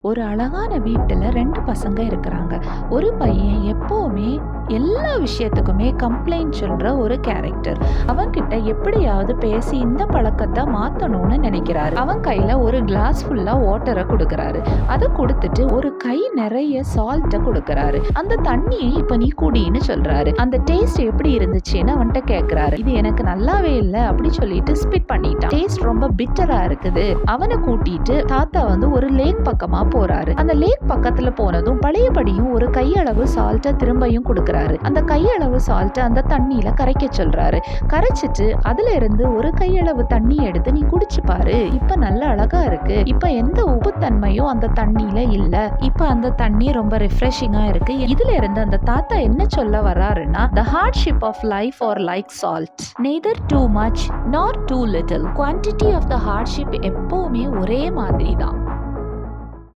ஒரு அழகான வீட்டுல 2 பசங்க இருக்கிறாங்க. ஒரு பையன் எப்பவுமே எல்லா விஷயத்துக்குமே கம்ப்ளைண்ட் சொல்ற ஒரு கேரக்டர். அவன்கிட்ட எப்படியாவது பேசி இந்த பழக்கத்தை மாத்தணும்னு நினைக்கிறாரு. அவன் கையில ஒரு கிளாஸ் ஃபுல்லா வாட்டரை கொடுக்கறாரு. அதை கொடுத்துட்டு ஒரு கை நிறைய சால்ட்டை கொடுக்கறாரு. அந்த தண்ணியை இப்ப நீ குடின்னு சொல்றாரு. அந்த டேஸ்ட் எப்படி இருந்துச்சுன்னு அவன்கிட்ட கேக்குறாரு. இது எனக்கு நல்லாவே இல்ல அப்படி சொல்லிட்டு ஸ்பிட் பண்ணிட்டான். டேஸ்ட் ரொம்ப பிட்டரா இருக்குது. அவனை கூட்டிட்டு தாத்தா ஒரு லேக் பக்கமா போறாரு. அந்த லேக் பக்கத்துல போனதும் பழையபடியும் ஒரு கையளவு சால்ட்டை திரும்பியும் கொடுக்கறாரு. அந்த கையளவு சால்ட்டை அந்த தண்ணியில கரைக்க சொல்றாரு. கரைச்சிட்டு அதுல இருந்து ஒரு கையளவு தண்ணி எடுத்து நீ குடிச்சு பாரு. இப்ப நல்ல அழகா இருக்கு. இப்ப எந்த உப்பு தன்மையும் அந்த தண்ணியில இல்ல. இப்ப அந்த தண்ணி ரொம்ப ரிஃப்ரெஷிங்கா இருக்கு. இதுல இருந்து அந்த தாத்தா என்ன சொல்ல வர்றாருன்னா, the hardship of life or like salt, neither too much nor too little. quantity of the hardship எப்பவுமே ஒரே மாதிரி தான்.